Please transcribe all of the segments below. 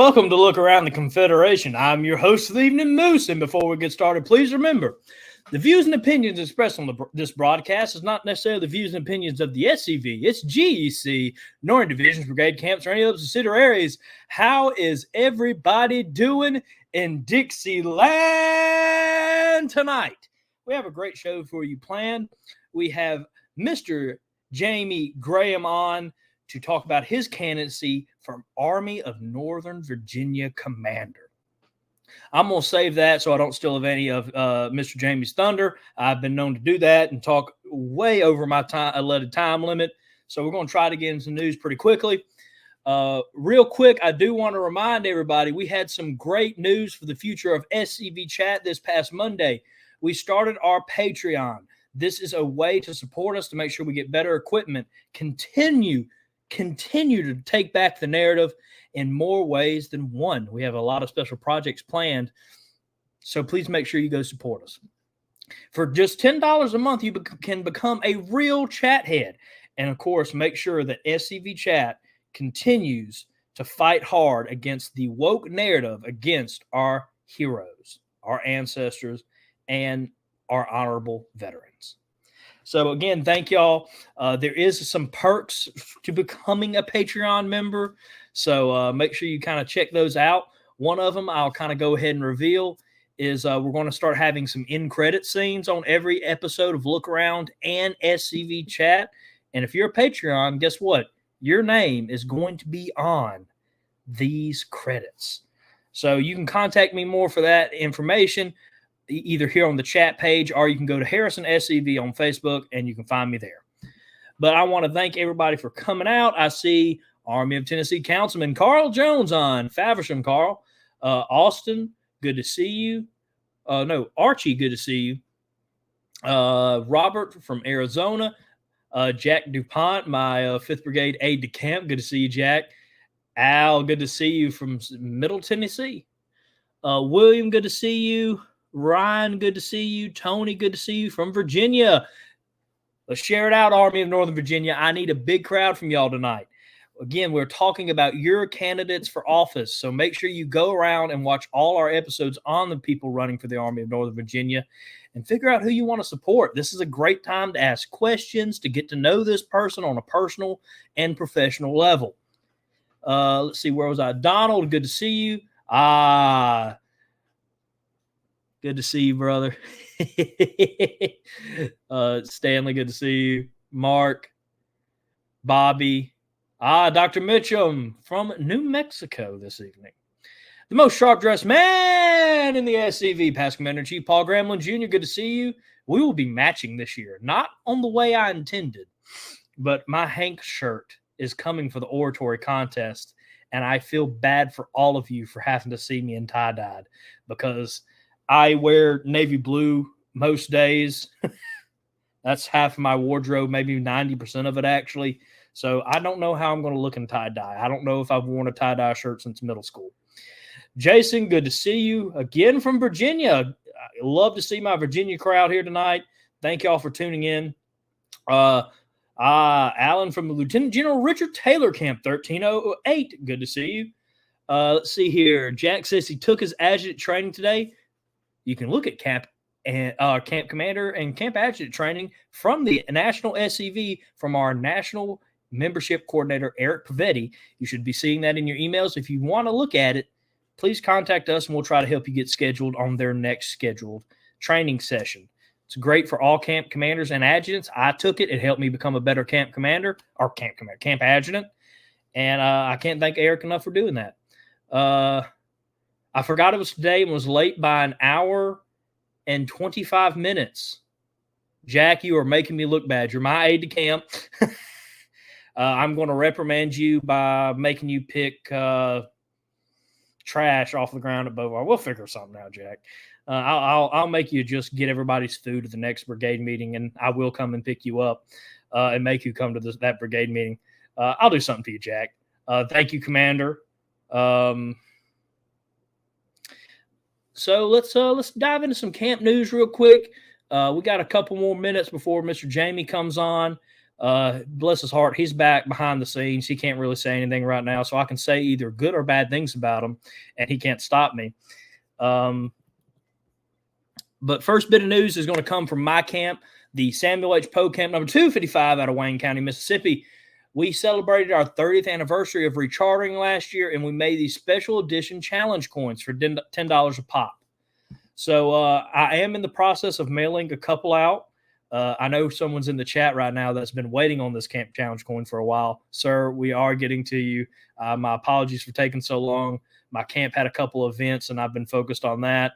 Welcome to Look Around the Confederation. I'm your host of the evening, Moose. And before we get started, please remember, the views and opinions expressed on this broadcast is not necessarily the views and opinions of the SCV, it's GEC, nor in divisions, brigade, camps, or any other subsidiaries. How is everybody doing in Dixieland tonight? We have a great show for you planned. We have Mr. Jamie Graham on to talk about his candidacy for Army of Northern Virginia Commander. I'm going to save that so I don't steal any of Mr. Jamie's thunder. I've been known to do that and talk way over my allotted time limit. So we're going to try to get into some news pretty quickly. Real quick, I do want to remind everybody we had some great news for the future of SCV Chat this past Monday. We started our Patreon. This is a way to support us to make sure we get better equipment, continue to take back the narrative in more ways than one. We have a lot of special projects planned, so please make sure you go support us. For just $10 a month, you can become a real chat head. And, of course, make sure that SCV Chat continues to fight hard against the woke narrative against our heroes, our ancestors, and our honorable veterans. So, again, thank y'all. There is some perks to becoming a Patreon member. So make sure you kind of check those out. One of them I'll kind of go ahead and reveal is we're going to start having some in-credit scenes on every episode of Look Around and SCV Chat. And if you're a Patreon, guess what? Your name is going to be on these credits. So you can contact me more for that information, either here on the chat page, or you can go to Harrison SCV on Facebook and you can find me there. But I want to thank everybody for coming out. I see Army of Tennessee Councilman Carl Jones on. Faversham, Carl. Austin, good to see you. Archie, good to see you. Robert from Arizona. Jack DuPont, my 5th Brigade aide de camp. Good to see you, Jack. Al, good to see you from Middle Tennessee. William, good to see you. Ryan, good to see you. Tony, good to see you from Virginia. Let's share it out, Army of Northern Virginia. I need a big crowd from y'all tonight. Again, we're talking about your candidates for office, so make sure you go around and watch all our episodes on the people running for the Army of Northern Virginia and figure out who you want to support. This is a great time to ask questions, to get to know this person on a personal and professional level. Let's see, where was I? Donald, good to see you. Good to see you, brother. Stanley, good to see you. Mark, Bobby. Dr. Mitchum from New Mexico this evening. The most sharp-dressed man in the SCV, past Commander-in-Chief Paul Gramlin Jr., good to see you. We will be matching this year. Not on the way I intended, but my Hank shirt is coming for the oratory contest, and I feel bad for all of you for having to see me in tie-dyed because I wear navy blue most days. That's half of my wardrobe, maybe 90% of it, actually. So I don't know how I'm going to look in tie-dye. I don't know if I've worn a tie-dye shirt since middle school. Jason, good to see you again from Virginia. I love to see my Virginia crowd here tonight. Thank y'all for tuning in. Alan from Lieutenant General Richard Taylor Camp 1308. Good to see you. Let's see here. Jack says he took his adjutant training today. You can look at Camp Commander and Camp Adjutant training from the National SCV from our National Membership Coordinator, Eric Pavetti. You should be seeing that in your emails. If you want to look at it, please contact us and we'll try to help you get scheduled on their next scheduled training session. It's great for all camp commanders and adjutants. I took it. It helped me become a better camp commander or camp adjutant. And I can't thank Eric enough for doing that. I forgot it was today and was late by an hour and 25 minutes. Jack, you are making me look bad. You're my aide de camp. I'm going to reprimand you by making you pick trash off the ground at Beauvoir. We'll figure something out, Jack. I'll make you just get everybody's food at the next brigade meeting, and I will come and pick you up and make you come to that brigade meeting. I'll do something for you, Jack. Thank you, Commander. So let's dive into some camp news real quick. We got a couple more minutes before Mr. Jamie comes on. Bless his heart, he's back behind the scenes. He can't really say anything right now, so I can say either good or bad things about him, and he can't stop me. But first bit of news is going to come from my camp, the Samuel H. Poe Camp number 255 out of Wayne County, Mississippi. We celebrated our 30th anniversary of rechartering last year, and we made these special edition challenge coins for $10 a pop. So I am in the process of mailing a couple out. I know someone's in the chat right now that's been waiting on this camp challenge coin for a while. Sir, we are getting to you. My apologies for taking so long. My camp had a couple of events, and I've been focused on that.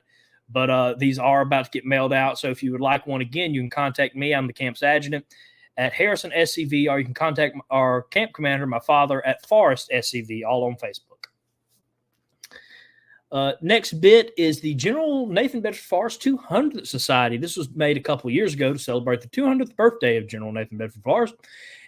But these are about to get mailed out. So if you would like one again, you can contact me. I'm the camp's adjutant at Harrison SCV, or you can contact our camp commander, my father, at Forest SCV, all on Facebook. Next bit is the General Nathan Bedford Forrest 200th Society. This was made a couple of years ago to celebrate the 200th birthday of General Nathan Bedford Forrest.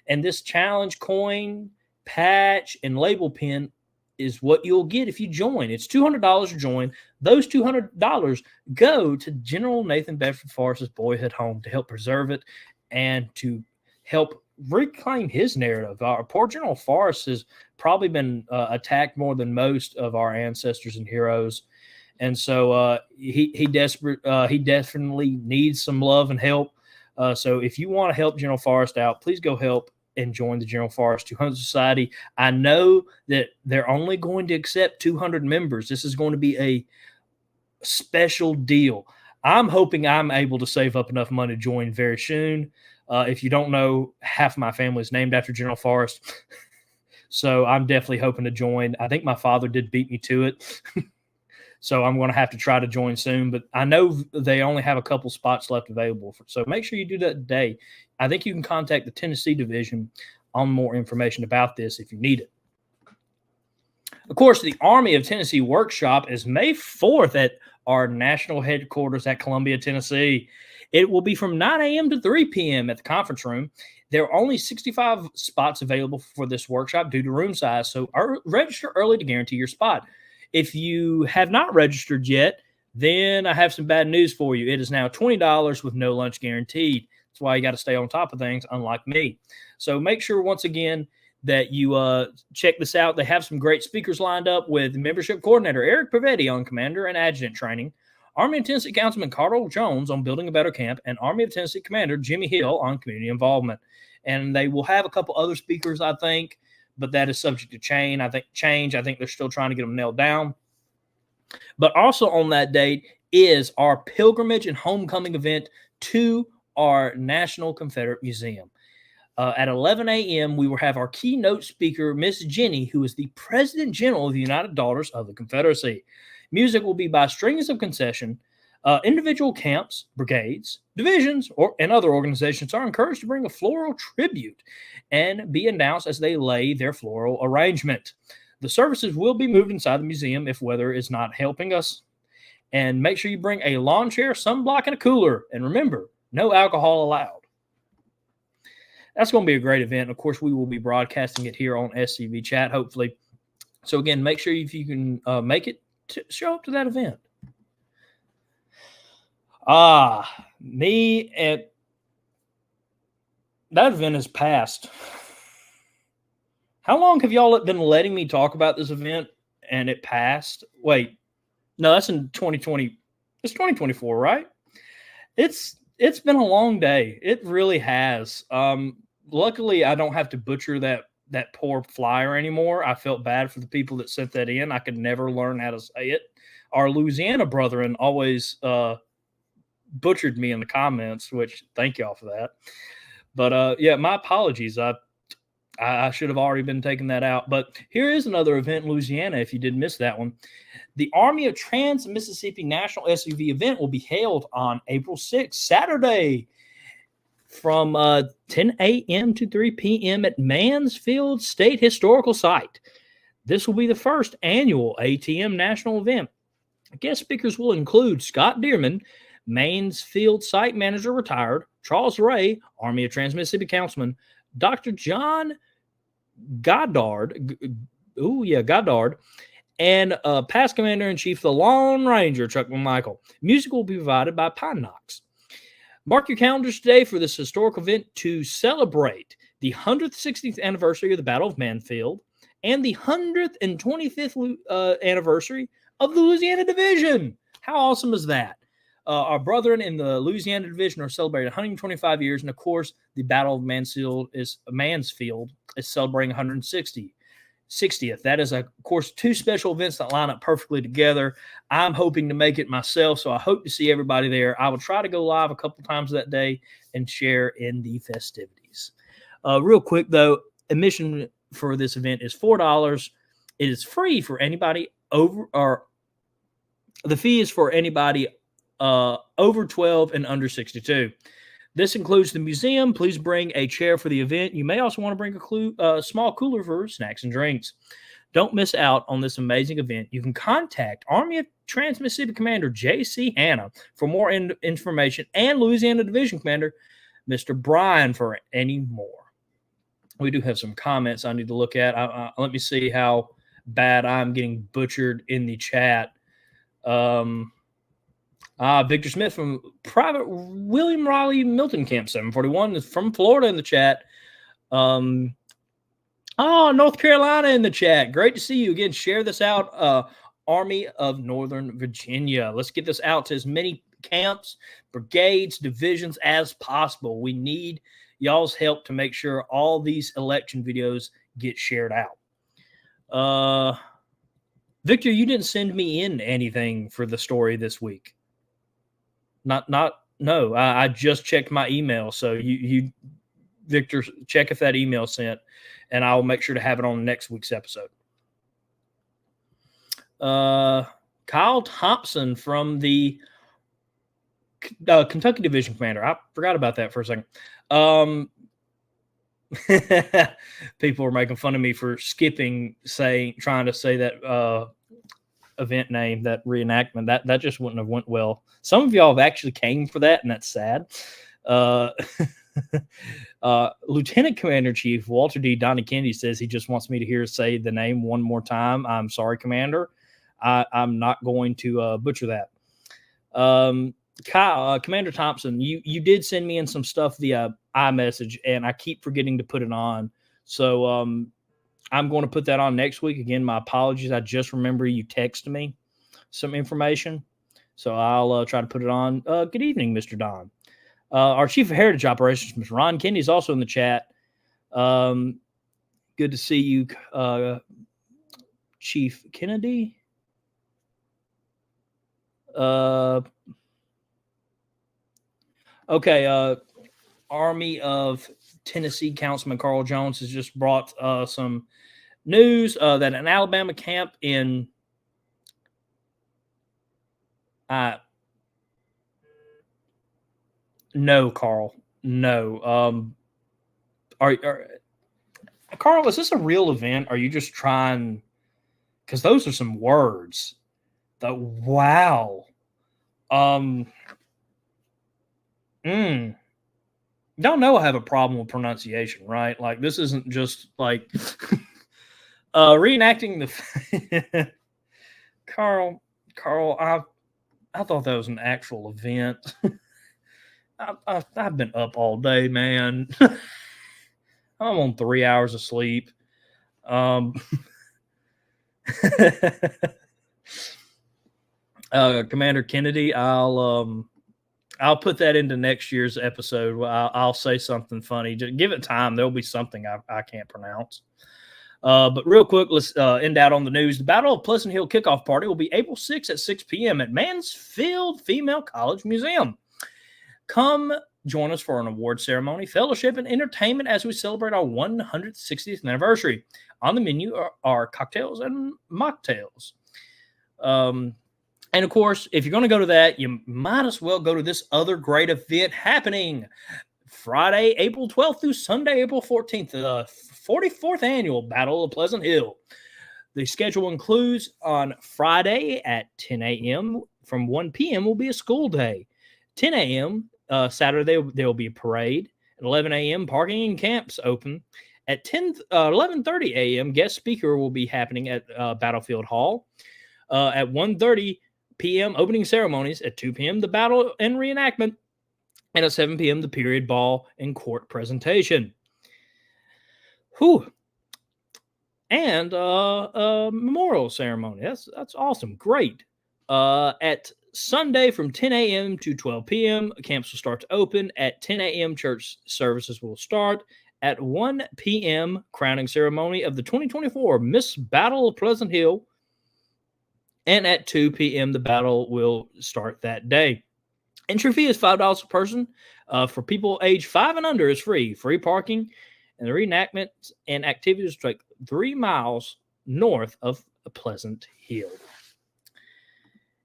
And this challenge coin, patch, and label pin is what you'll get if you join. It's $200 to join. Those $200 go to General Nathan Bedford Forrest's boyhood home to help preserve it and to help reclaim his narrative. Our poor General Forrest has probably been attacked more than most of our ancestors and heroes, and so he definitely needs some love and help. So if you want to help General Forrest out, please go help and join the General Forrest 200 Society. I know that they're only going to accept 200 members. This is going to be a special deal. I'm hoping I'm able to save up enough money to join very soon. If you don't know, half my family is named after General Forrest. So I'm definitely hoping to join. I think my father did beat me to it. So I'm going to have to try to join soon. But I know they only have a couple spots left available. So make sure you do that today. I think you can contact the Tennessee division on more information about this if you need it. Of course, the Army of Tennessee Workshop is May 4th at our national headquarters at Columbia, Tennessee. It will be from 9 a.m. to 3 p.m. at the conference room. There are only 65 spots available for this workshop due to room size, so register early to guarantee your spot. If you have not registered yet, then I have some bad news for you. It is now $20 with no lunch guaranteed. That's why you got to stay on top of things, unlike me. So make sure, once again, that you check this out. They have some great speakers lined up with membership coordinator Eric Pavetti on commander and adjutant training, Army of Tennessee Councilman Carl Jones on building a better camp, and Army of Tennessee Commander Jimmy Hill on community involvement. And they will have a couple other speakers, I think, but that is subject to change. I think they're still trying to get them nailed down. But also on that date is our pilgrimage and homecoming event to our National Confederate Museum. At 11 a.m., we will have our keynote speaker, Miss Jenny, who is the President General of the United Daughters of the Confederacy. Music will be by strings of concession. Individual camps, brigades, divisions, and other organizations are encouraged to bring a floral tribute and be announced as they lay their floral arrangement. The services will be moved inside the museum if weather is not helping us. And make sure you bring a lawn chair, sunblock, and a cooler. And remember, no alcohol allowed. That's going to be a great event. Of course, we will be broadcasting it here on SCV Chat, hopefully. So, again, make sure if you can make it, to show up to that event. Me and that event has passed. How long have y'all been letting me talk about this event and it passed? Wait, no, that's in 2020. It's 2024, right? It's been a long day. It really has. Luckily, I don't have to butcher that poor flyer anymore. I felt bad for the people that sent that in. I could never learn how to say it. Our Louisiana brethren always butchered me in the comments, which thank y'all for that. But yeah, my apologies. I should have already been taking that out. But here is another event in Louisiana if you did miss that one. The Army of Trans-Mississippi National SUV event will be held on April 6th, Saturday, from 10 a.m. to 3 p.m. at Mansfield State Historical Site. This will be the first annual ATM national event. Guest speakers will include Scott Dearman, Mansfield Site Manager retired, Charles Ray, Army of Trans-Mississippi Councilman, Dr. John Goddard, and past Commander-in-Chief, the Lone Ranger, Chuck McMichael. Music will be provided by Pine Knox. Mark your calendars today for this historical event to celebrate the 160th anniversary of the Battle of Mansfield and the 125th anniversary of the Louisiana Division. How awesome is that? Our brethren in the Louisiana Division are celebrating 125 years, and of course, the Battle of Mansfield is celebrating 160th. That is, of course, two special events that line up perfectly together. I'm hoping to make it myself, so I hope to see everybody there. I will try to go live a couple times that day and share in the festivities. Real quick, though, admission for this event is $4. It is free for anybody the fee is for anybody over 12 and under 62. This includes the museum. Please bring a chair for the event. You may also want to bring a small cooler for snacks and drinks. Don't miss out on this amazing event. You can contact Army of Trans-Mississippi Commander J.C. Hanna for more information, and Louisiana Division Commander Mr. Bryan for any more. We do have some comments I need to look at. Let me see how bad I'm getting butchered in the chat. Victor Smith from Private William Riley Milton Camp 741 is from Florida in the chat. North Carolina in the chat. Great to see you again. Share this out. Army of Northern Virginia. Let's get this out to as many camps, brigades, divisions as possible. We need y'all's help to make sure all these election videos get shared out. Victor, you didn't send me in anything for the story this week. No. I just checked my email. So you, Victor, check if that email sent, and I'll make sure to have it on next week's episode. Kyle Thompson from the Kentucky Division Commander. I forgot about that for a second. People were making fun of me for trying to say that event name, that reenactment. That just wouldn't have went well. Some of y'all have actually came for that, and that's sad. Lieutenant Commander Chief Walter D. Donnie Kennedy says he just wants me to say the name one more time. I'm sorry, Commander. I'm not going to butcher that. Commander Thompson, you did send me in some stuff via iMessage, and I keep forgetting to put it on. So I'm going to put that on next week. Again, my apologies. I just remember you texted me some information. So I'll try to put it on. Good evening, Mr. Don. Our Chief of Heritage Operations, Mr. Ron Kennedy, is also in the chat. Good to see you, Chief Kennedy. Okay. Army of Tennessee Councilman Carl Jones has just brought some news that an Alabama camp in no, Carl. No. Carl, is this a real event? Are you just trying? Because those are some words. Wow. Y'all know I have a problem with pronunciation, right? Like, this isn't just like reenacting the Carl, I thought that was an actual event. I've been up all day, man. I'm on 3 hours of sleep. Commander Kennedy, I'll put that into next year's episode. I'll say something funny. Just give it time. There'll be something I can't pronounce. But real quick, let's end out on the news. The Battle of Pleasant Hill kickoff party will be April 6th at 6 p.m. at Mansfield Female College Museum. Come join us for an award ceremony, fellowship, and entertainment as we celebrate our 160th anniversary. On the menu are cocktails and mocktails. And of course, if you're going to go to that, you might as well go to this other great event happening Friday, April 12th through Sunday, April 14th, the 44th annual Battle of Pleasant Hill. The schedule includes on Friday at 10 a.m. from 1 p.m. will be a school day. 10 a.m. Saturday, there will be a parade. At 11 a.m., parking and camps open. At 11:30 a.m., guest speaker will be happening at Battlefield Hall. At 1:30 p.m., opening ceremonies. At 2 p.m., the battle and reenactment. And at 7 p.m., the period ball and court presentation. Whew. And a memorial ceremony. That's awesome. Great. At Sunday from 10 a.m. to 12 p.m., camps will start to open. At 10 a.m., church services will start. At 1 p.m., crowning ceremony of the 2024 Miss Battle of Pleasant Hill. And at 2 p.m., the battle will start that day. Entry fee is $5 per person. For people age 5 and under, is free. Free parking. And the reenactments and activities take 3 miles north of Pleasant Hill.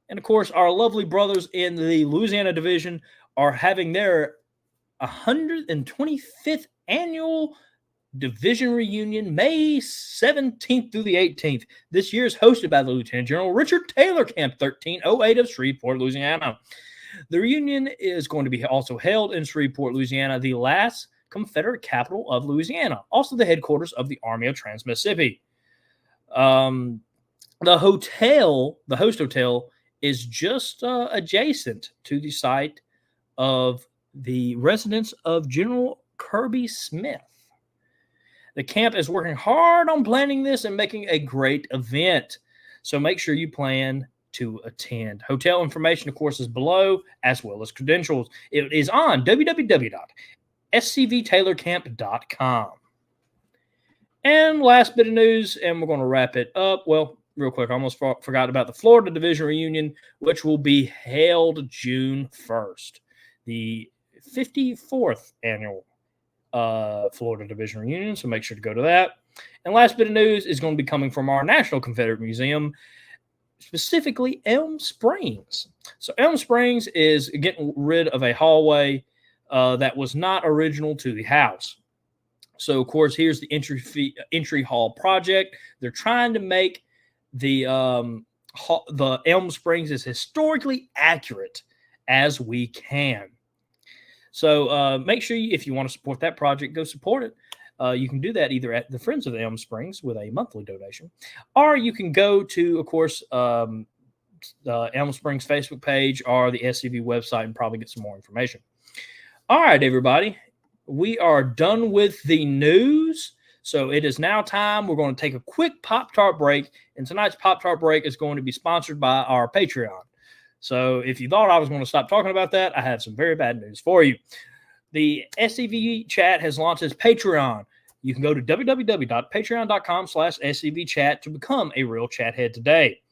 And, of course, our lovely brothers in the Louisiana Division are having their 125th annual division reunion May 17th through the 18th. This year is hosted by the Lieutenant General Richard Taylor, Camp 1308 of Shreveport, Louisiana. The reunion is going to be also held in Shreveport, Louisiana, the last Confederate capital of Louisiana, also the headquarters of the Army of Trans-Mississippi. The host hotel, is just adjacent to the site of the residence of General Kirby Smith. The camp is working hard on planning this and making a great event, so make sure you plan to attend. Hotel information, of course, is below, as well as credentials. It is on www.scvtaylorcamp.com. And last bit of news, and we're going to wrap it up. Well, real quick, I almost forgot about the Florida Division reunion, which will be held June 1st. The 54th annual Florida Division reunion, so make sure to go to that. And last bit of news is going to be coming from our National Confederate Museum, specifically Elm Springs. So Elm Springs is getting rid of a hallway that was not original to the house. So, of course, here's the entry hall project. They're trying to make the Elm Springs as historically accurate as we can. So make sure if you want to support that project, go support it. You can do that either at the Friends of the Elm Springs with a monthly donation, or you can go to, of course, the Elm Springs Facebook page or the SCV website and probably get some more information. All right, everybody. We are done with the news. So it is now time. We're going to take a quick Pop-Tart break. And tonight's Pop-Tart break is going to be sponsored by our Patreon. So if you thought I was going to stop talking about that, I have some very bad news for you. The SCV chat has launched its Patreon. You can go to www.patreon.com/SCVchat to become a real chat head today.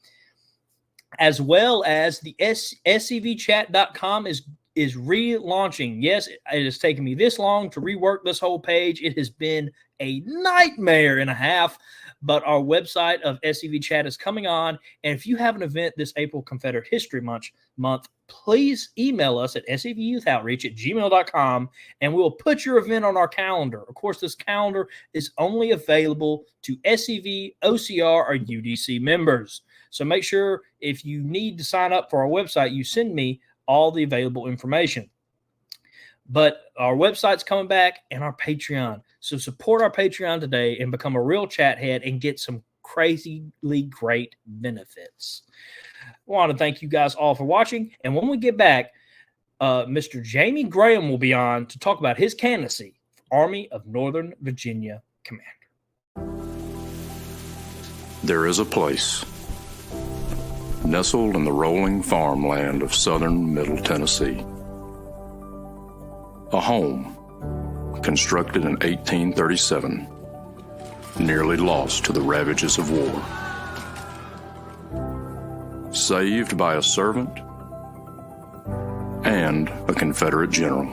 As well as the scvchat.com is relaunching. Yes, it has taken me this long to rework this whole page. It has been a nightmare and a half, but our website of SCV Chat is coming on. And if you have an event this April Confederate History Month, please email us at scvyouthoutreach@gmail.com, and we'll put your event on our calendar. Of course, this calendar is only available to SCV, OCR, or UDC members. So make sure if you need to sign up for our website, you send me all the available information. But our website's coming back and our Patreon. So support our Patreon today and become a real chat head and get some crazily great benefits. I want to thank you guys all for watching. And when we get back, Mr. Jamie Graham will be on to talk about his candidacy for Army of Northern Virginia Commander. There is a place nestled in the rolling farmland of southern Middle Tennessee. A home constructed in 1837, nearly lost to the ravages of war. Saved by a servant and a Confederate general.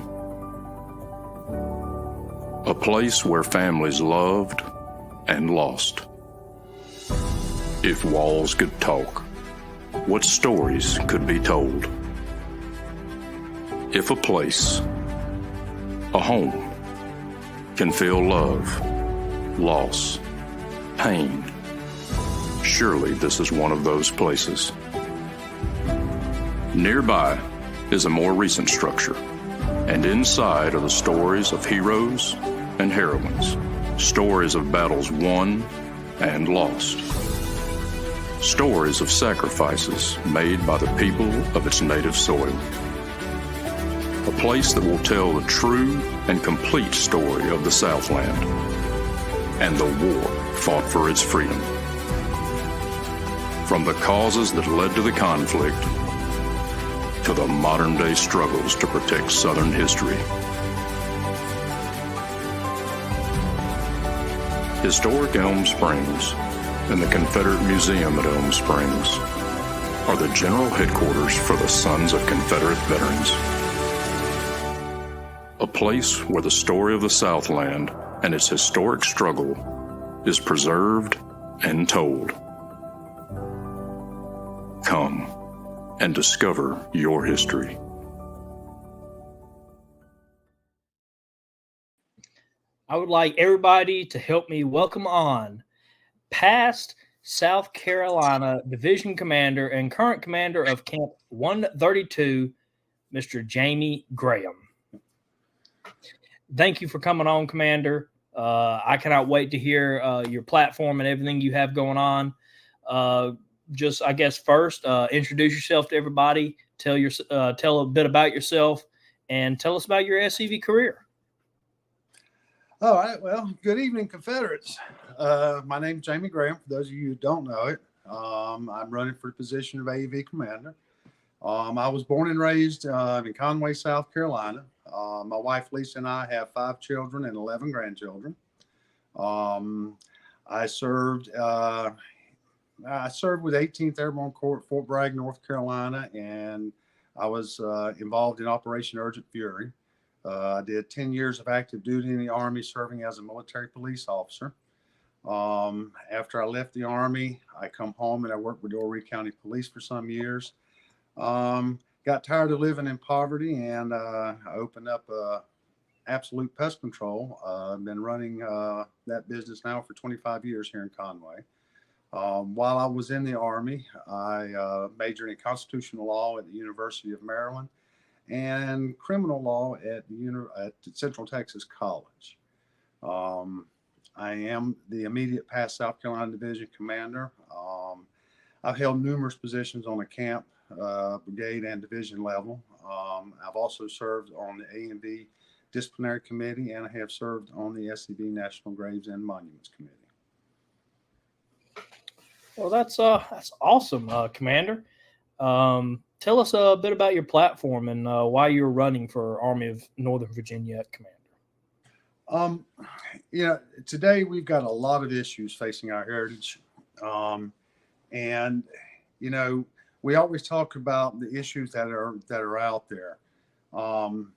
A place where families loved and lost. If walls could talk, what stories could be told? If a place, a home, can feel love, loss, pain, surely this is one of those places. Nearby is a more recent structure, and inside are the stories of heroes and heroines, stories of battles won and lost. Stories of sacrifices made by the people of its native soil. a place that will tell the true and complete story of the Southland and the war fought for its freedom. From the causes that led to the conflict to the modern-day struggles to protect Southern history. Historic Elm Springs and the Confederate Museum at Elm Springs are the general headquarters for the Sons of Confederate Veterans. A place where the story of the Southland and its historic struggle is preserved and told. Come and discover your history. I would like everybody to help me welcome on past South Carolina Division Commander and current commander of Camp 132, Mr. Jamie Graham. Thank you for coming on, Commander. I cannot wait to hear your platform and everything you have going on. Just, I guess, first, introduce yourself to everybody. Tell a bit about yourself, and tell us about your SCV career. All right. Well, good evening, Confederates. My name is Jamie Graham. For those of you who don't know it, I'm running for the position of ANV Commander. I was born and raised in Conway, South Carolina. My wife, Lisa, and I have 5 children and 11 grandchildren. I served with 18th Airborne Corps at Fort Bragg, North Carolina, and I was involved in Operation Urgent Fury. I did 10 years of active duty in the Army, serving as a military police officer. After I left the Army, I come home and I worked with Doorey County Police for some years. Got tired of living in poverty, and I opened up Absolute Pest Control. I've been running that business now for 25 years here in Conway. While I was in the Army, I majored in constitutional law at the University of Maryland and criminal law at Central Texas College. I am the immediate past South Carolina Division Commander. I've held numerous positions on the camp, brigade, and division level. I've also served on the ANV Disciplinary Committee, and I have served on the SCV National Graves and Monuments Committee. Well, that's awesome, Commander. Tell us a bit about your platform and why you're running for Army of Northern Virginia Commander. Today we've got a lot of issues facing our heritage. And, we always talk about the issues that are out there. And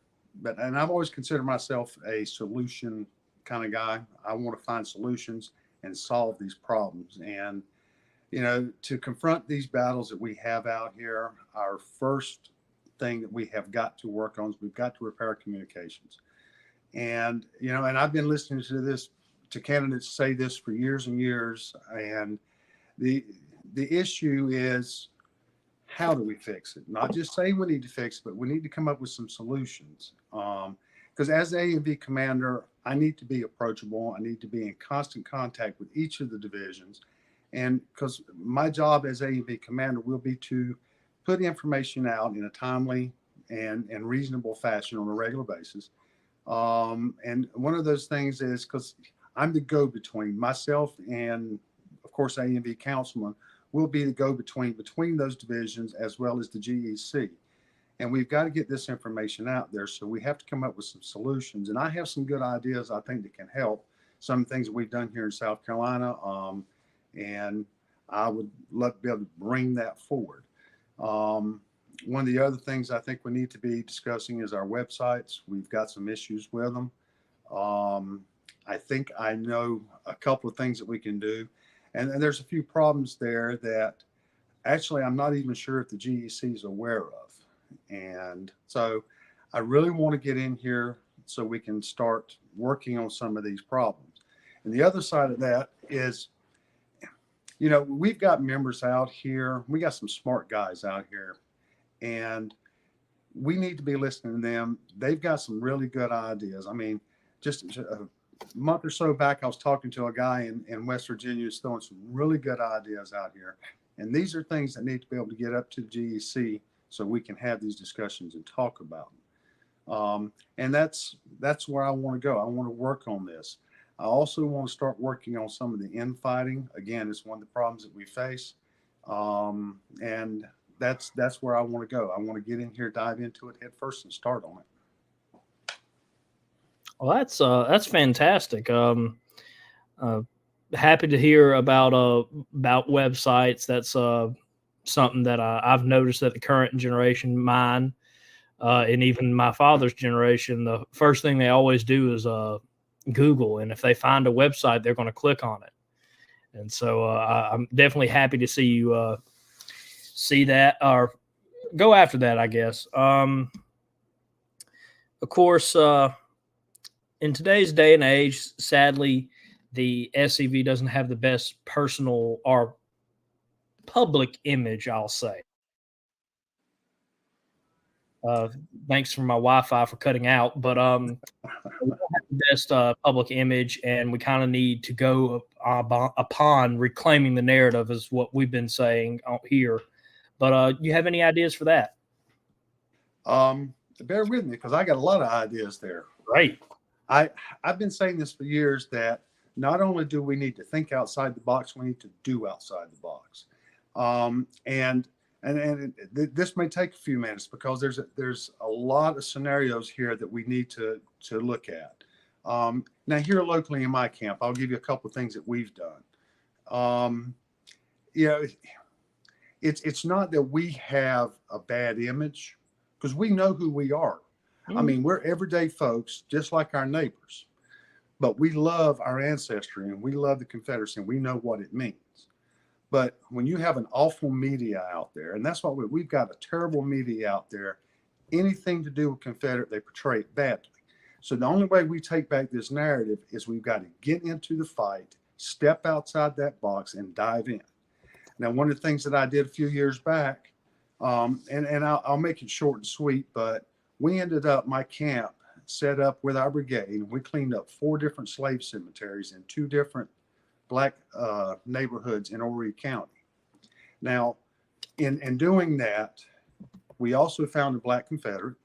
I've always considered myself a solution kind of guy. I want to find solutions and solve these problems. And, to confront these battles that we have out here, our first thing that we have got to work on is we've got to repair communications. And, and I've been listening to candidates say this for years and years. And the issue is, how do we fix it? Not just say we need to fix it, but we need to come up with some solutions. Because as ANV Commander, I need to be approachable. I need to be in constant contact with each of the divisions. And because my job as ANV Commander will be to put information out in a timely and reasonable fashion on a regular basis. And one of those things is, because I'm the go-between, myself and, of course, ANV Councilman will be the go-between between those divisions as well as the GEC. And we've got to get this information out there. So we have to come up with some solutions. And I have some good ideas, I think, that can help some things that we've done here in South Carolina. And I would love to be able to bring that forward. One of the other things I think we need to be discussing is our websites. We've got some issues with them. I think I know a couple of things that we can do. And there's a few problems there that actually I'm not even sure if the GEC is aware of. And so I really want to get in here so we can start working on some of these problems. And the other side of that is, we've got members out here. We got some smart guys out here, and we need to be listening to them. They've got some really good ideas. I mean, just a month or so back, I was talking to a guy in West Virginia who's throwing some really good ideas out here. And these are things that need to be able to get up to the GEC so we can have these discussions and talk about And that's where I want to go. I want to work on this. I also want to start working on some of the infighting. Again, it's one of the problems that we face. And that's where I want to go. I want to get in here, dive into it head first and start on it. Well, that's fantastic. Happy to hear about websites. That's something that I've noticed that the current generation, mine, and even my father's generation, the first thing they always do is Google, and if they find a website, they're going to click on it. And so I'm definitely happy to see you see that or go after that, I guess. Of course, in today's day and age, sadly, the SCV doesn't have the best personal or public image, I'll say. Thanks for my Wi-Fi for cutting out, but we don't have the best public image, and we kind of need to go upon reclaiming the narrative, is what we've been saying here. But you have any ideas for that? Bear with me, because I got a lot of ideas there. Right. I've been saying this for years, that not only do we need to think outside the box, we need to do outside the box. And this may take a few minutes, because there's a lot of scenarios here that we need to look at. Now, here locally in my camp, I'll give you a couple of things that we've done. It's not that we have a bad image, because we know who we are. I mean, we're everyday folks, just like our neighbors, but we love our ancestry and we love the Confederacy and we know what it means. But when you have an awful media out there, and that's what we've got, a terrible media out there, anything to do with Confederate, they portray it badly. So the only way we take back this narrative is we've got to get into the fight, step outside that box, and dive in. Now, one of the things that I did a few years back, and I'll make it short and sweet, but we ended up, my camp set up with our brigade, and we cleaned up 4 different slave cemeteries in 2 different Black neighborhoods in Horry County. Now, in doing that, we also found a Black Confederate.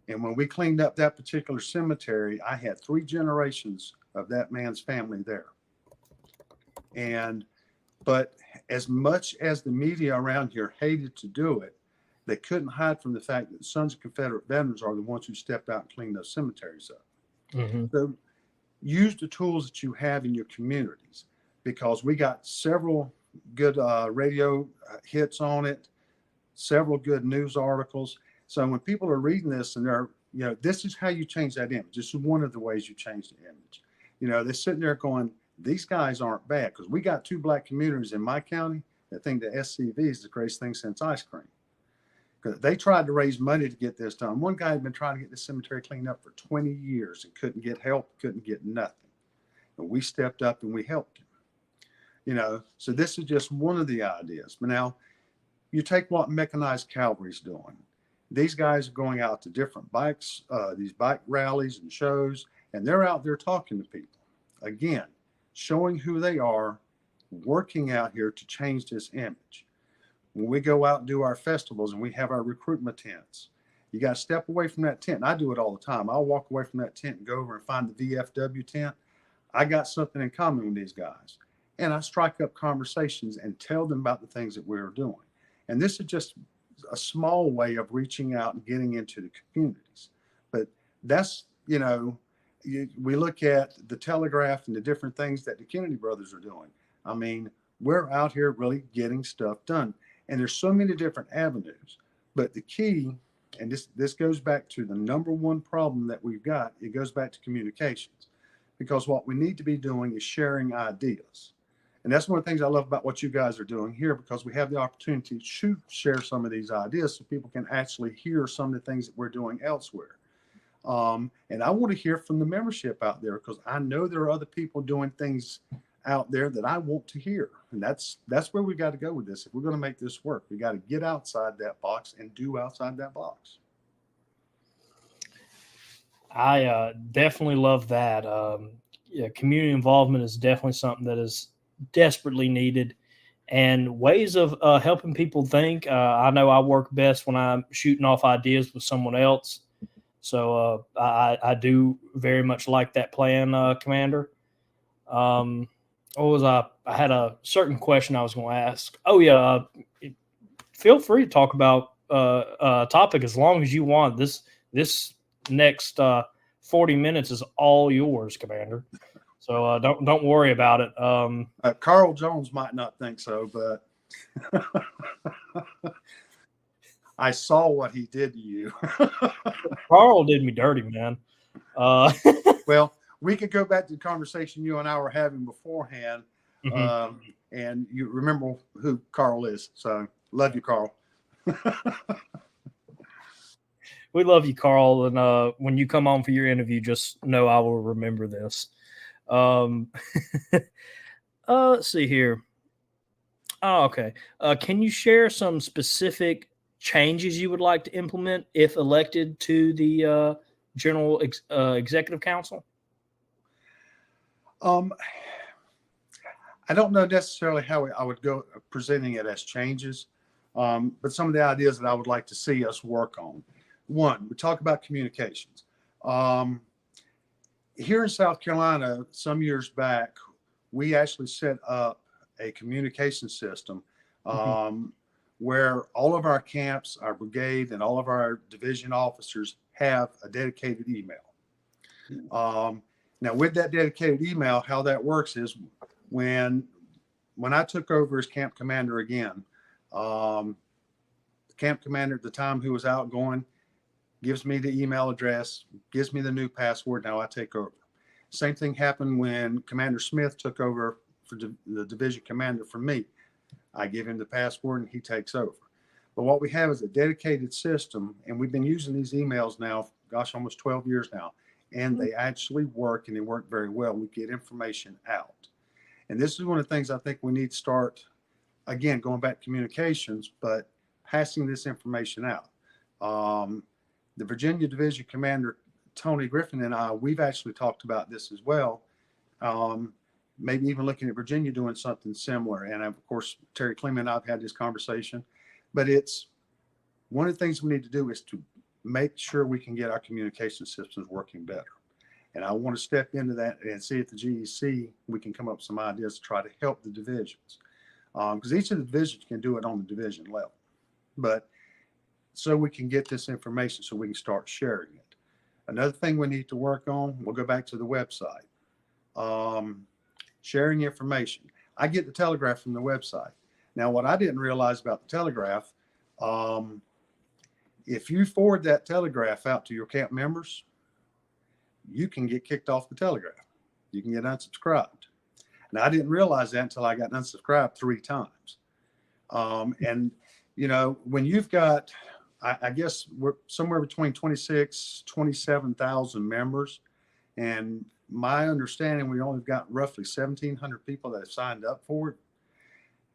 And when we cleaned up that particular cemetery, I had 3 generations of that man's family there. But as much as the media around here hated to do it, they couldn't hide from the fact that the Sons of Confederate Veterans are the ones who stepped out and cleaned those cemeteries up. Mm-hmm. So use the tools that you have in your communities, because we got several good radio hits on it, several good news articles. So when people are reading this and they're, this is how you change that image. This is one of the ways you change the image. They're sitting there going, these guys aren't bad, because we got 2 Black communities in my county that think the SCV is the greatest thing since ice cream. Because they tried to raise money to get this done. One guy had been trying to get the cemetery cleaned up for 20 years and couldn't get help, couldn't get nothing. And we stepped up and we helped him. So this is just one of the ideas. But now you take what mechanized cavalry's doing. These guys are going out to different bikes, these bike rallies and shows, and they're out there talking to people. Again, showing who they are, working out here to change this image. When we go out and do our festivals and we have our recruitment tents, you got to step away from that tent. And I do it all the time. I'll walk away from that tent and go over and find the VFW tent. I got something in common with these guys. And I strike up conversations and tell them about the things that we're doing. And this is just a small way of reaching out and getting into the communities. But that's, we look at the Telegraph and the different things that the Kennedy brothers are doing. I mean, we're out here really getting stuff done. And there's so many different avenues. But the key, and this goes back to the number one problem that we've got, it goes back to communications. Because what we need to be doing is sharing ideas. And that's one of the things I love about what you guys are doing here, because we have the opportunity to share some of these ideas so people can actually hear some of the things that we're doing elsewhere. And I want to hear from the membership out there, because I know there are other people doing things out there that I want to hear. And that's where we got to go with this. If we're going to make this work, we got to get outside that box and do outside that box. I definitely love that. Community involvement is definitely something that is desperately needed, and ways of helping people think. I know I work best when I'm shooting off ideas with someone else. So I do very much like that plan, Commander. What was I had a certain question I was going to ask. Oh yeah, feel free to talk about topic as long as you want. This next 40 minutes is all yours, Commander. So don't worry about it. Carl Jones might not think so, but I saw what he did to you. Carl did me dirty, man. Well, we could go back to the conversation you and I were having beforehand, and you remember who Carl is. So love you, Carl. We love you, Carl. And when you come on for your interview, just know I will remember this. Let's see here. Oh, okay. Can you share some specific changes you would like to implement if elected to the General Executive Council? I don't know necessarily how I would go presenting it as changes, but some of the ideas that I would like to see us work on. One, we talk about communications. Here in South Carolina, some years back, we actually set up a communication system where all of our camps, our brigade, and all of our division officers have a dedicated email. Now, with that dedicated email, how that works is when I took over as camp commander again, the camp commander at the time who was outgoing gives me the email address, gives me the new password. Now I take over. Same thing happened when Commander Smith took over for the division commander from me. I give him the password and he takes over. But what we have is a dedicated system, and we've been using these emails now, gosh, almost 12 years now, and they actually work, and they work very well. We get information out. And this is one of the things I think we need to start, again, going back to communications, but passing this information out. The Virginia Division Commander, Tony Griffin, and I, we've actually talked about this as well. Maybe even looking at Virginia doing something similar. And of course, Terry Clement and I have had this conversation, but it's one of the things we need to do is to make sure we can get our communication systems working better. And I want to step into that and see if the GEC, we can come up with some ideas to try to help the divisions. Because each of the divisions can do it on the division level. But so we can get this information so we can start sharing it. Another thing we need to work on, we'll go back to the website. Sharing information. I get the Telegraph from the website. Now, what I didn't realize about the Telegraph, if you forward that Telegraph out to your camp members, you can get kicked off the Telegraph. You can get unsubscribed. Now, I didn't realize that until I got unsubscribed 3 times. And, you know, when you've got, I guess we're somewhere between 27,000 members. And my understanding, we only got roughly 1,700 people that have signed up for it.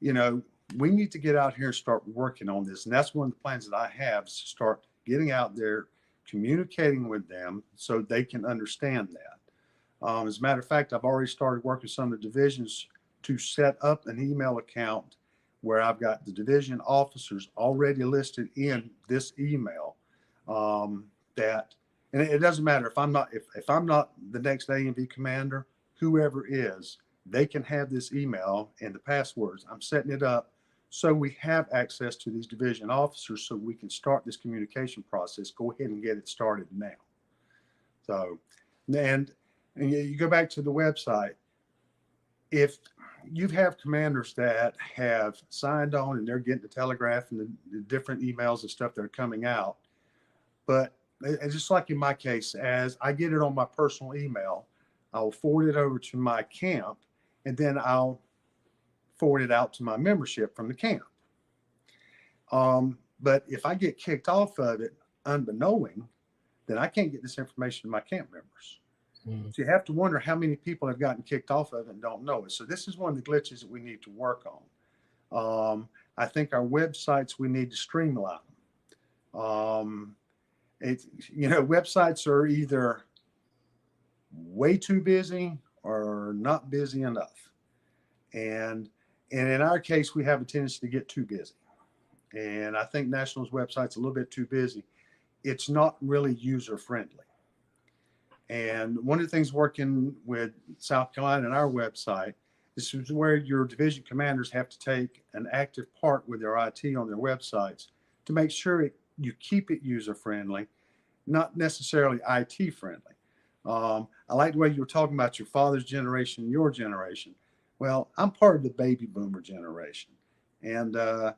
You know, we need to get out here and start working on this. And that's one of the plans that I have, is to start getting out there, communicating with them so they can understand that. As a matter of fact, I've already started working with some of the divisions to set up an email account where I've got the division officers already listed in this email. And it doesn't matter if I'm not the next ANV commander, whoever is, they can have this email and the passwords. I'm setting it up so we have access to these division officers so we can start this communication process. Go ahead and get it started now. So, and you go back to the website. If you have commanders that have signed on and they're getting the Telegraph and the different emails and stuff that are coming out, but just like in my case, as I get it on my personal email, I'll forward it over to my camp, and then I'll forward it out to my membership from the camp. But if I get kicked off of it unbeknowing, then I can't get this information to my camp members. So you have to wonder how many people have gotten kicked off of it and don't know it. So this is one of the glitches that we need to work on. I think our websites, we need to streamline them. Websites are either way too busy or not busy enough. And in our case, we have a tendency to get too busy. And I think National's website's a little bit too busy. it's not really user friendly. And one of the things working with South Carolina and our website, this is where your division commanders have to take an active part with their IT on their websites to make sure you keep it user friendly, not necessarily IT friendly. I like the way you were talking about your father's generation, your generation. Well, I'm part of the baby boomer generation, and I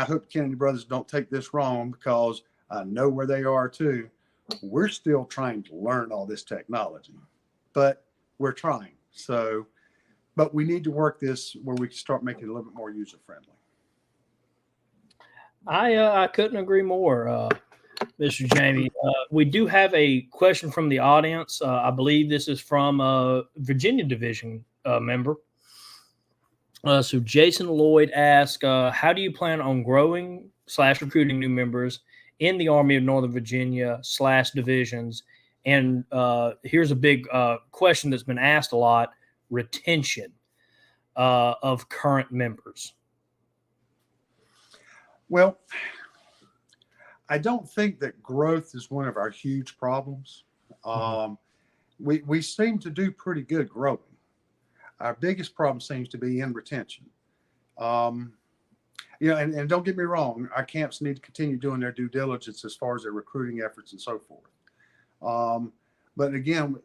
hope Kennedy brothers don't take this wrong, because I know where they are too. We're still trying to learn all this technology, but we're trying. So, but we need to work this where we can start making it a little bit more user friendly. I couldn't agree more, Mr. Jamie. We do have a question from the audience. I believe this is from a Virginia Division member. So Jason Lloyd asked, how do you plan on growing / recruiting new members in the Army of Northern Virginia / divisions? And here's a big question that's been asked a lot: retention of current members. Well, I don't think that growth is one of our huge problems. We seem to do pretty good growing. Our biggest problem seems to be in retention. And don't get me wrong, our camps need to continue doing their due diligence as far as their recruiting efforts and so forth. But again,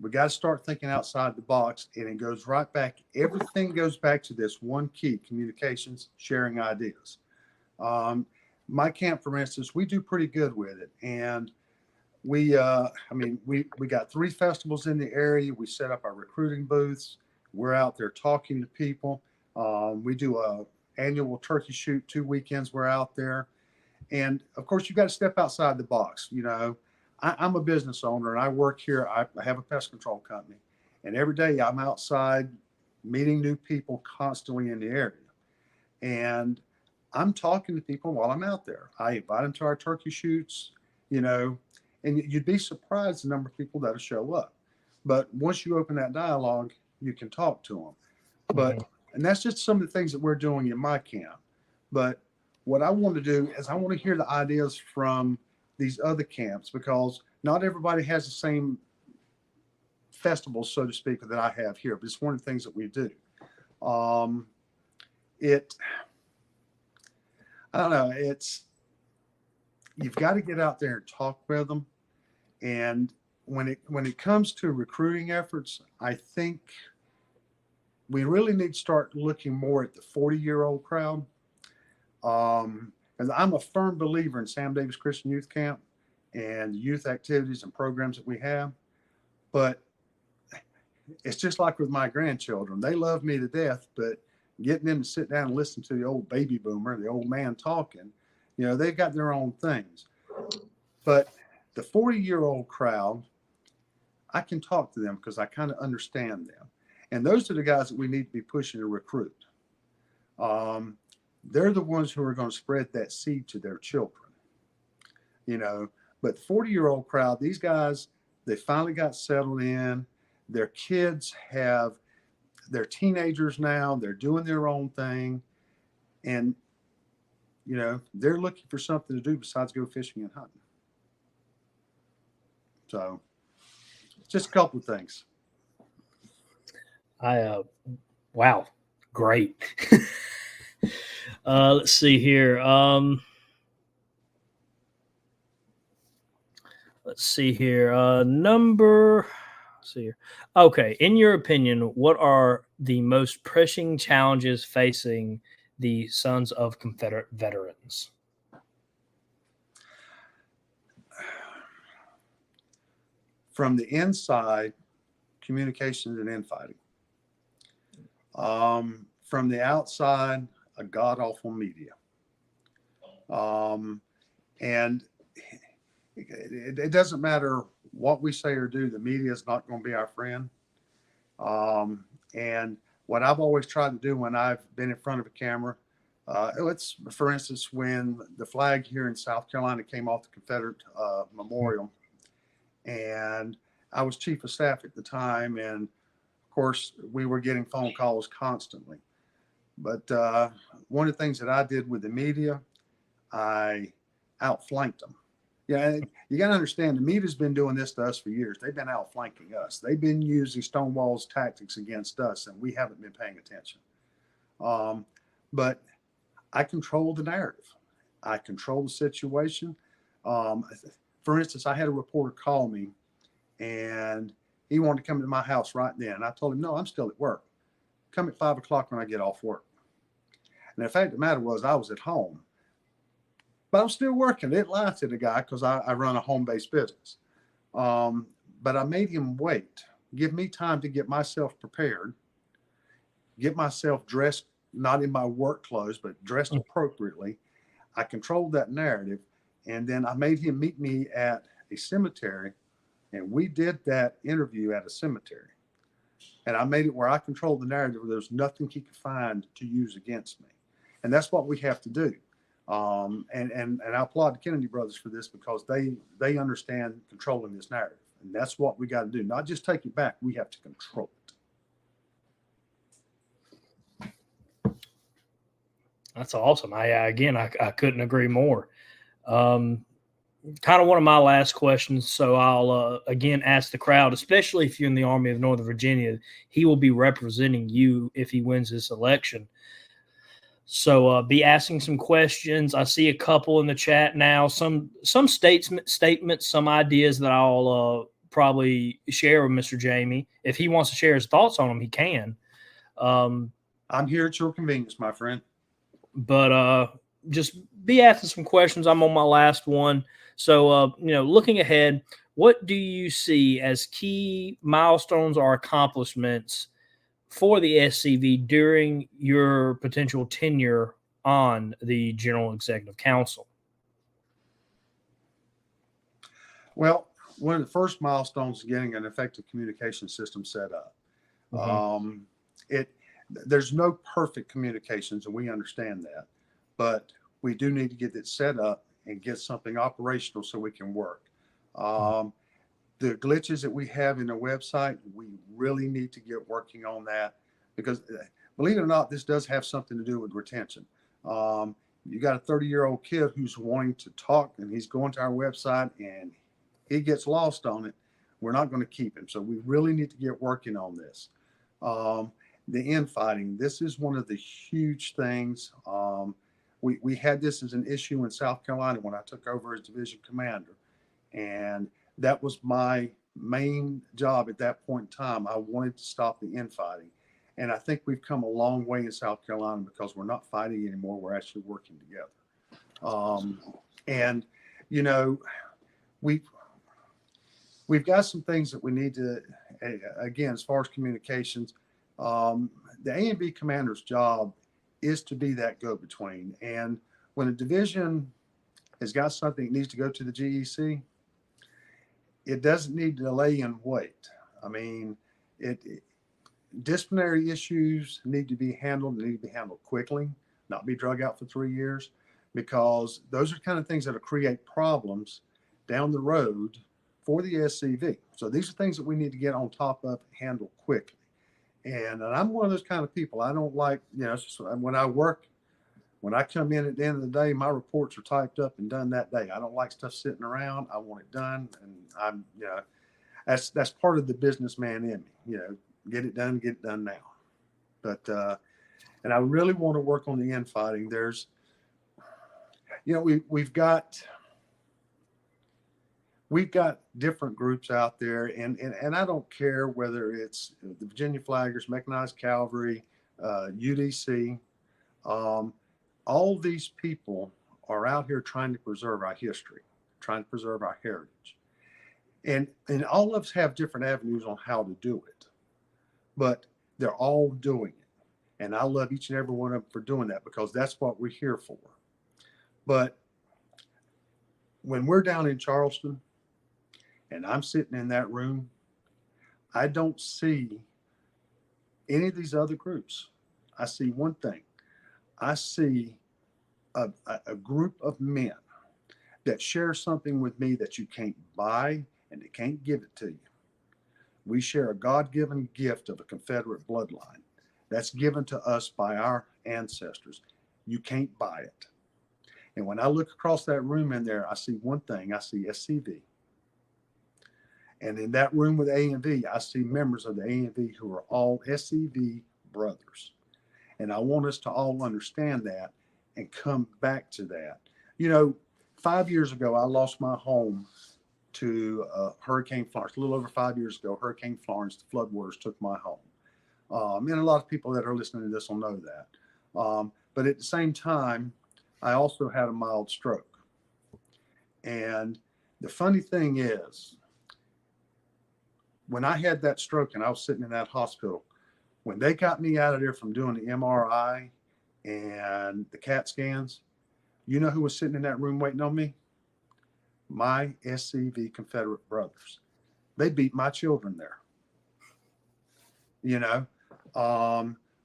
we got to start thinking outside the box, and it goes right back. Everything goes back to this one key: communications, sharing ideas. My camp, for instance, we do pretty good with it. And we got 3 festivals in the area. We set up our recruiting booths. We're out there talking to people. We do a annual turkey shoot 2 weekends. We're out there. And of course, you got to step outside the box. I'm a business owner, and I work here. I have a pest control company, and every day I'm outside meeting new people constantly in the area. And I'm talking to people while I'm out there. I invite them to our turkey shoots, and you'd be surprised the number of people that'll show up. But once you open that dialogue, you can talk to them. And that's just some of the things that we're doing in my camp. But what I want to do is I want to hear the ideas from these other camps, because not everybody has the same festivals, so to speak, that I have here. But it's one of the things that we do. I don't know. You've got to get out there and talk with them. And when it comes to recruiting efforts, I think we really need to start looking more at the 40-year-old crowd. And I'm a firm believer in Sam Davis Christian Youth Camp and youth activities and programs that we have. But it's just like with my grandchildren. They love me to death, but getting them to sit down and listen to the old baby boomer, the old man talking, they've got their own things. But the 40-year-old crowd, I can talk to them because I kind of understand them. And those are the guys that we need to be pushing to recruit. They're the ones who are going to spread that seed to their children. But the 40-year-old crowd, these guys, they finally got settled in. Their kids they're teenagers now. They're doing their own thing. And, they're looking for something to do besides go fishing and hunting. So just a couple of things. Wow. Great. Let's see here. Let's see here. Okay. In your opinion, what are the most pressing challenges facing the Sons of Confederate Veterans? From the inside, communications and infighting. From the outside, a god-awful media. And it doesn't matter what we say or do, the media is not going to be our friend. And what I've always tried to do when I've been in front of a camera, it's, for instance, when the flag here in South Carolina came off the Confederate Memorial, and I was chief of staff at the time, and of course we were getting phone calls constantly. But one of the things that I did with the media, I outflanked them. Yeah, you got to understand, the media's been doing this to us for years. They've been outflanking us. They've been using Stonewall's tactics against us, and we haven't been paying attention. But I control the narrative. I control the situation. For instance, I had a reporter call me, and he wanted to come to my house right then. I told him, no, I'm still at work. Come at 5 o'clock when I get off work. And the fact of the matter was, I was at home, but I'm still working. It lied to the guy because I run a home-based business. But I made him wait, give me time to get myself prepared, get myself dressed, not in my work clothes, but dressed appropriately. I controlled that narrative. And then I made him meet me at a cemetery. And we did that interview at a cemetery. And I made it where I controlled the narrative where there's nothing he could find to use against me. And that's what we have to do. And I applaud the Kennedy brothers for this, because they understand controlling this narrative. And that's what we got to do. Not just take it back. We have to control it. That's awesome. I couldn't agree more. Kind of one of my last questions. So I'll again ask the crowd, especially if you're in the Army of Northern Virginia, he will be representing you if he wins this election. So be asking some questions. I see a couple in the chat now. Some statements, some ideas that I'll probably share with Mr. Jamie. If he wants to share his thoughts on them, he can. I'm here at your convenience, my friend. But just be asking some questions. I'm on my last one. So, looking ahead, what do you see as key milestones or accomplishments for the SCV during your potential tenure on the General Executive Council? Well, one of the first milestones is getting an effective communication system set up. Mm-hmm. There's no perfect communications, and we understand that, but we do need to get it set up and get something operational so we can work. The glitches that we have in the website, we really need to get working on that, because believe it or not, this does have something to do with retention. You got a 30-year-old kid who's wanting to talk, and he's going to our website and he gets lost on it. We're not going to keep him. So we really need to get working on this. The infighting, this is one of the huge things. We had this as an issue in South Carolina when I took over as division commander. And that was my main job at that point in time. I wanted to stop the infighting. And I think we've come a long way in South Carolina, because we're not fighting anymore. We're actually working together. And, we've got some things that we need to, again, as far as communications, the ANV Commander's job is to be that go-between. And when a division has got something that needs to go to the GEC, it doesn't need to delay and wait. I mean, disciplinary issues need to be handled quickly, not be drug out for 3 years, because those are kind of things that will create problems down the road for the SCV. So these are things that we need to get on top of, handle quickly. And I'm one of those kind of people. I don't like, when I come in at the end of the day, my reports are typed up and done that day. I don't like stuff sitting around. I want it done. And that's part of the businessman in me, get it done now. But, and I really want to work on the infighting. There's, we've got different groups out there, and I don't care whether it's the Virginia Flaggers, Mechanized Cavalry, UDC. All these people are out here trying to preserve our history, trying to preserve our heritage. And all of us have different avenues on how to do it, but they're all doing it. And I love each and every one of them for doing that, because that's what we're here for. But when we're down in Charleston and I'm sitting in that room, I don't see any of these other groups. I see one thing. I see a group of men that share something with me that you can't buy and they can't give it to you. We share a God-given gift of a Confederate bloodline that's given to us by our ancestors. You can't buy it. And when I look across that room in there, I see one thing. I see SCV. And in that room with ANV, I see members of the ANV who are all SCV brothers. And I want us to all understand that and come back to that. 5 years ago, I lost my home to Hurricane Florence. A little over 5 years ago, Hurricane Florence, the floodwaters took my home. And a lot of people that are listening to this will know that. But at the same time, I also had a mild stroke. And the funny thing is, when I had that stroke and I was sitting in that hospital, when they got me out of there from doing the MRI and the CAT scans, you know who was sitting in that room waiting on me? My SCV Confederate brothers. They beat my children there.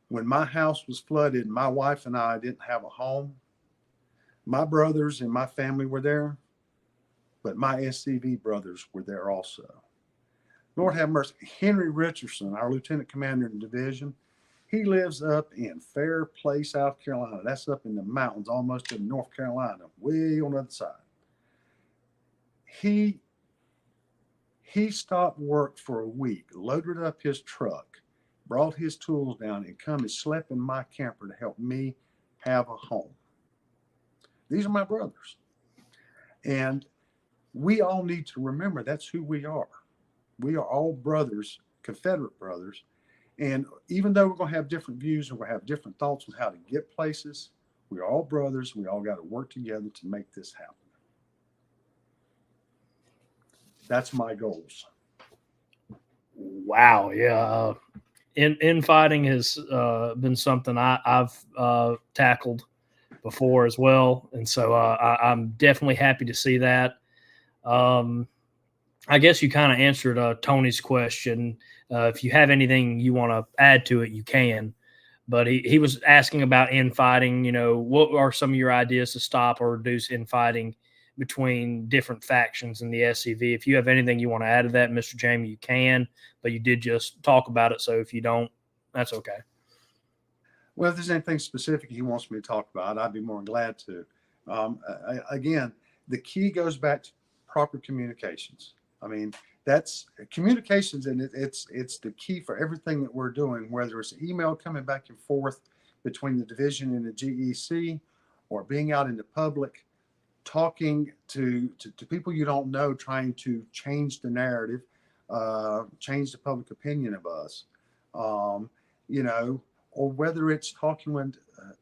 When my house was flooded, my wife and I didn't have a home. My brothers and my family were there, but my SCV brothers were there also. Lord have mercy. Henry Richardson, our lieutenant commander in the division, he lives up in Fairplay, South Carolina. That's up in the mountains, almost in North Carolina, way on the other side. He stopped work for a week, loaded up his truck, brought his tools down, and come and slept in my camper to help me have a home. These are my brothers. And we all need to remember that's who we are. We are all brothers, Confederate brothers. And even though we're going to have different views and we're going to have different thoughts on how to get places, we're all brothers. We all got to work together to make this happen. That's my goals. Wow. Yeah. Infighting has been something I've tackled before as well. And so I'm definitely happy to see that. I guess you kind of answered Tony's question. If you have anything you want to add to it, you can. But he was asking about infighting. What are some of your ideas to stop or reduce infighting between different factions in the SCV? If you have anything you want to add to that, Mr. Jamie, you can. But you did just talk about it, so if you don't, that's okay. Well, if there's anything specific he wants me to talk about, I'd be more than glad to. Again, the key goes back to proper communications. I mean, that's communications, and it's the key for everything that we're doing, whether it's email coming back and forth between the division and the GEC, or being out in the public, talking to people you don't know, trying to change the narrative, change the public opinion of us, or whether it's talking with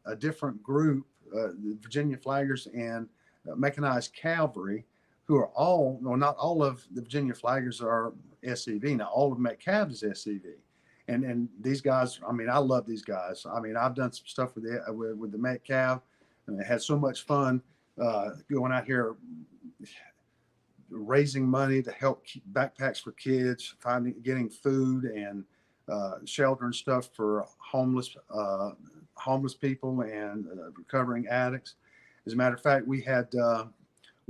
a different group, the Virginia Flaggers and Mechanized Cavalry, who are all, not all of the Virginia Flaggers are SCV. Now, all of Metcalf is SCV. And these guys, I mean, I love these guys. I mean, I've done some stuff with the Metcalf, and I had so much fun going out here raising money to help keep backpacks for kids, getting food and shelter and stuff for homeless people and recovering addicts. As a matter of fact, we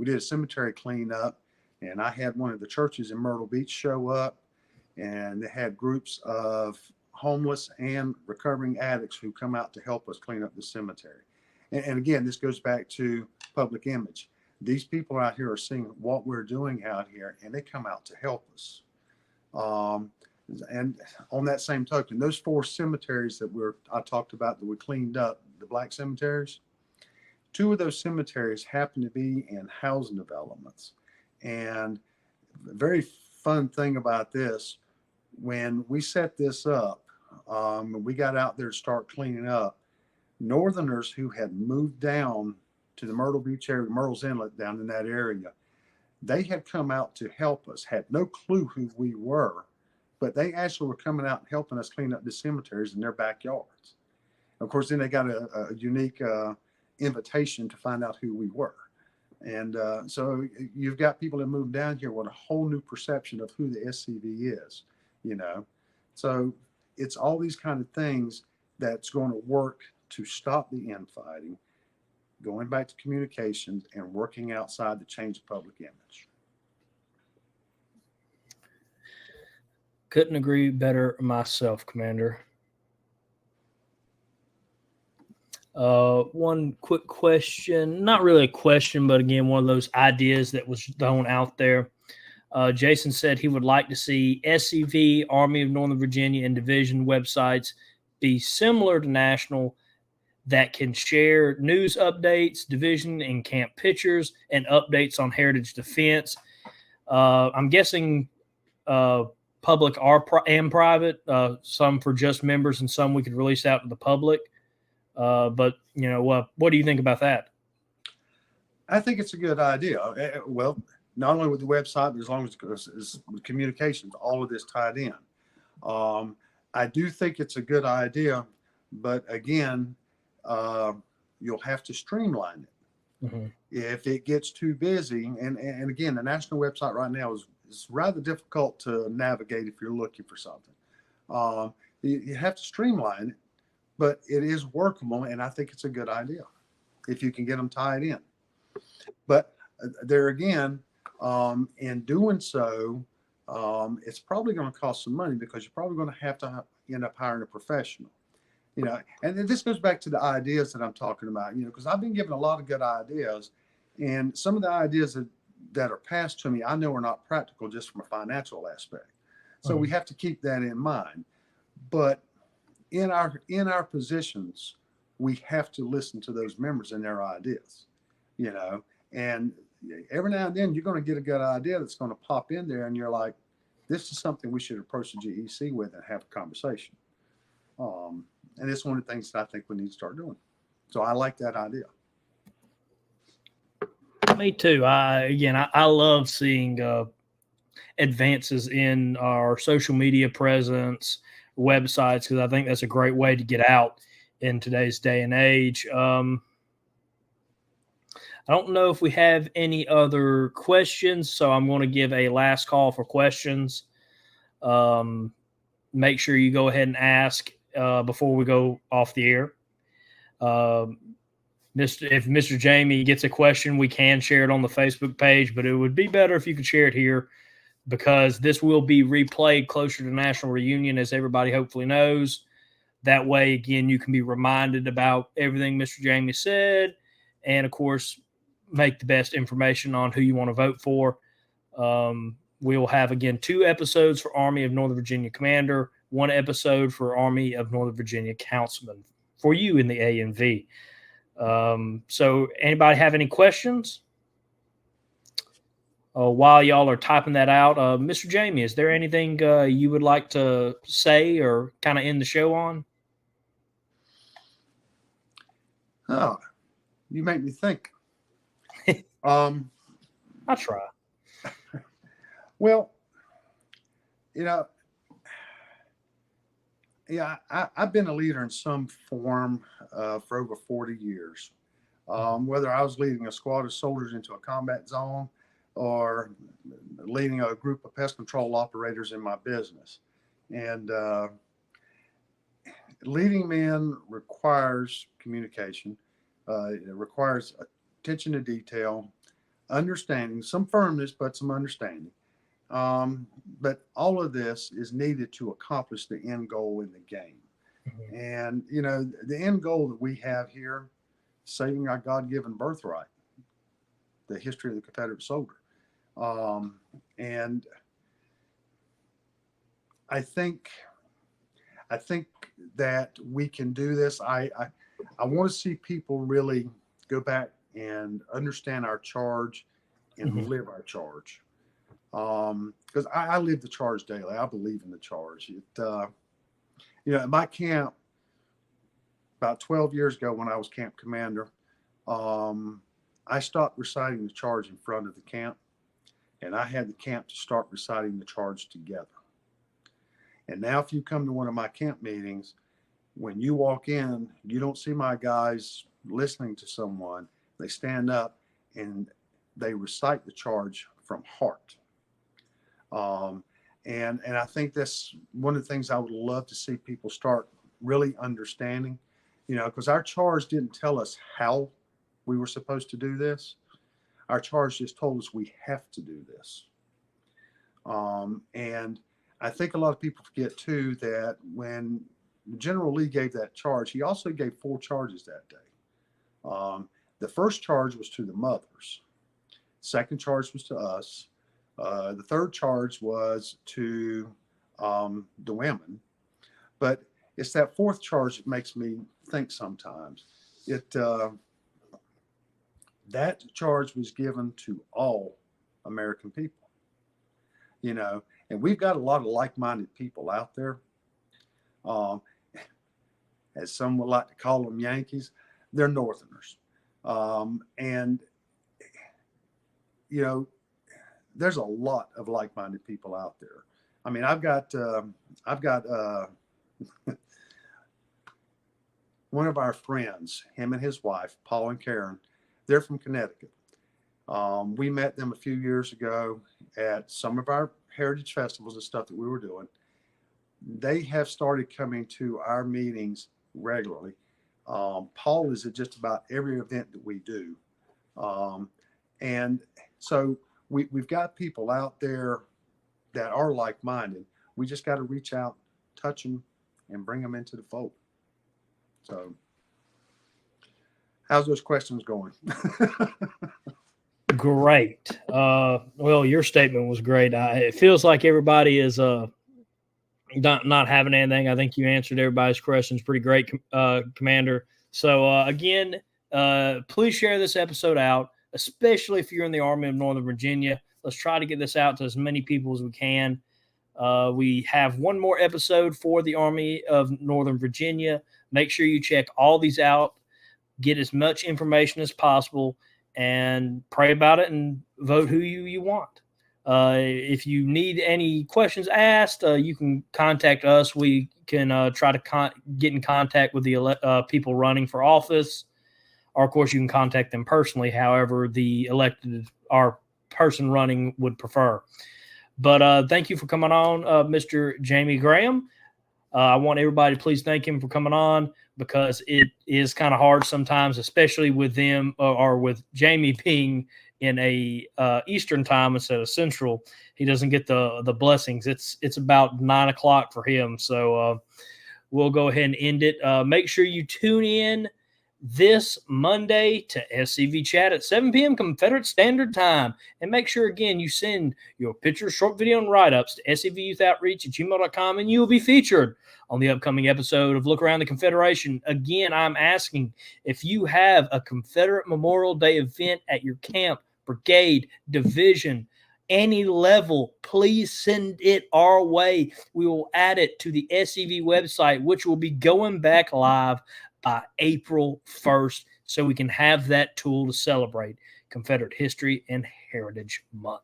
did a cemetery cleanup, and I had one of the churches in Myrtle Beach show up, and they had groups of homeless and recovering addicts who come out to help us clean up the cemetery. And again, this goes back to public image. These people out here are seeing what we're doing out here, and they come out to help us. And on that same token, those 4 cemeteries that I talked about that we cleaned up, the black cemeteries, 2 of those cemeteries happen to be in housing developments. And the very fun thing about this, when we set this up, we got out there to start cleaning up, Northerners who had moved down to the Myrtle Beach area, Myrtle's Inlet down in that area, they had come out to help us, had no clue who we were, but they actually were coming out and helping us clean up the cemeteries in their backyards. Of course, then they got a unique invitation to find out who we were. And so you've got people that moved down here with a whole new perception of who the SCV is, So it's all these kind of things that's going to work to stop the infighting, going back to communications and working outside to change the public image. Couldn't agree better myself, Commander. One quick question, not really a question, but again, one of those ideas that was thrown out there. Jason said he would like to see SCV, Army of Northern Virginia, and Division websites be similar to National, that can share news updates, Division and camp pictures, and updates on heritage defense. I'm guessing public and private, some for just members and some we could release out to the public. But, you know, what do you think about that? I think it's a good idea. Well, not only with the website, but as long as with communications, all of this tied in. I do think it's a good idea, but again, you'll have to streamline it. Mm-hmm. If it gets too busy, and again, the national website right now is rather difficult to navigate if you're looking for something. You have to streamline it, but it is workable, and I think it's a good idea if you can get them tied in. But there again, in doing so, it's probably going to cost some money because you're probably going to have to end up hiring a professional. You know, and this goes back to the ideas that I'm talking about, you know, because I've been given a lot of good ideas, and some of the ideas that are passed to me, I know are not practical just from a financial aspect. So we have to keep that in mind. But in our positions, we have to listen to those members and their ideas, you know, and every now and then you're going to get a good idea that's going to pop in there, and you're like, this is something we should approach the GEC with and have a conversation. And it's one of the things that I think we need to start doing. So I like that idea. Me too. I love seeing advances in our social media presence, websites, because I think that's a great way to get out in today's day and age. I don't know if we have any other questions, so I'm going to give a last call for questions. Make sure you go ahead and ask before we go off the air. If Mr. Jamie gets a question, we can share it on the Facebook page, but it would be better if you could share it here, because this will be replayed closer to National Reunion, as everybody hopefully knows. That way, again, you can be reminded about everything Mr. Jamie said, and, of course, make the best information on who you want to vote for. We'll have, again, 2 episodes for Army of Northern Virginia Commander, 1 episode for Army of Northern Virginia Councilman for you in the ANV. So anybody have any questions? While y'all are typing that out, Mr. Jamie, is there anything you would like to say or kind of end the show on? Oh, you make me think. I'll try. Well, you know, yeah, I've been a leader in some form for over 40 years. Whether I was leading a squad of soldiers into a combat zone or leading a group of pest control operators in my business. And leading men requires communication. It requires attention to detail, understanding, some firmness, but some understanding. But all of this is needed to accomplish the end goal in the game. Mm-hmm. And, you know, the end goal that we have here, saving our God-given birthright, the history of the Confederate soldier. And I think that we can do this. I want to see people really go back and understand our charge and mm-hmm. live our charge. Because I live the charge daily. I believe in the charge. You know, at my camp about 12 years ago, when I was camp commander, I stopped reciting the charge in front of the camp, and I had the camp to start reciting the charge together. And now, if you come to one of my camp meetings, when you walk in, you don't see my guys listening to someone. They stand up and they recite the charge from heart. And I think that's one of the things I would love to see people start really understanding, you know, because our charge didn't tell us how we were supposed to do this. Our charge just told us we have to do this. And I think a lot of people forget too that when General Lee gave that charge, he also gave 4 charges that day. The first charge was to the mothers. Second charge was to us. The third charge was to the women. But it's that fourth charge that makes me think sometimes. That charge was given to all American people, you know, and we've got a lot of like-minded people out there. As some would like to call them Yankees, they're Northerners. And, you know, there's a lot of like-minded people out there. I mean, I've got one of our friends, him and his wife, Paul and Karen, they're from Connecticut. We met them a few years ago at some of our heritage festivals and stuff that we were doing. They have started coming to our meetings regularly. Paul is at just about every event that we do. And so we've got people out there that are like-minded. We just got to reach out, touch them, and bring them into the fold. So how's those questions going? Great. Well, your statement was great. It feels like everybody is not having anything. I think you answered everybody's questions pretty great, Commander. So again, please share this episode out, especially if you're in the Army of Northern Virginia. Let's try to get this out to as many people as we can. We have one more episode for the Army of Northern Virginia. Make sure you check all these out, get as much information as possible, and pray about it and vote who you want. If you need any questions asked, you can contact us. We can try to get in contact with the people running for office. Or, of course, you can contact them personally, however the elected or person running would prefer. But thank you for coming on, Mr. Jamie Graham. I want everybody to please thank him for coming on, because it is kind of hard sometimes, especially with them or with Jamie being in a Eastern time instead of Central. He doesn't get the blessings. It's about 9 o'clock for him. So we'll go ahead and end it. Make sure you tune in this Monday to SCV Chat at 7 p.m. Confederate Standard Time. And make sure, again, you send your pictures, short video, and write-ups to scvyouthoutreach@gmail.com, and you will be featured on the upcoming episode of Look Around the Confederation. Again, I'm asking, if you have a Confederate Memorial Day event at your camp, brigade, division, any level, please send it our way. We will add it to the SCV website, which will be going back live by April 1st, so we can have that tool to celebrate Confederate History and Heritage Month.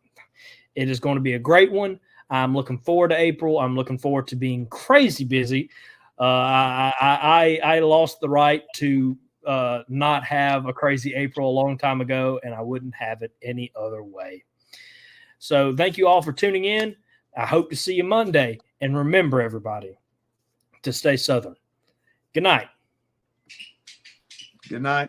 It is going to be a great one. I'm looking forward to April. I'm looking forward to being crazy busy. I lost the right to not have a crazy April a long time ago, and I wouldn't have it any other way. So thank you all for tuning in. I hope to see you Monday. And remember, everybody, to stay Southern. Good night. Good night.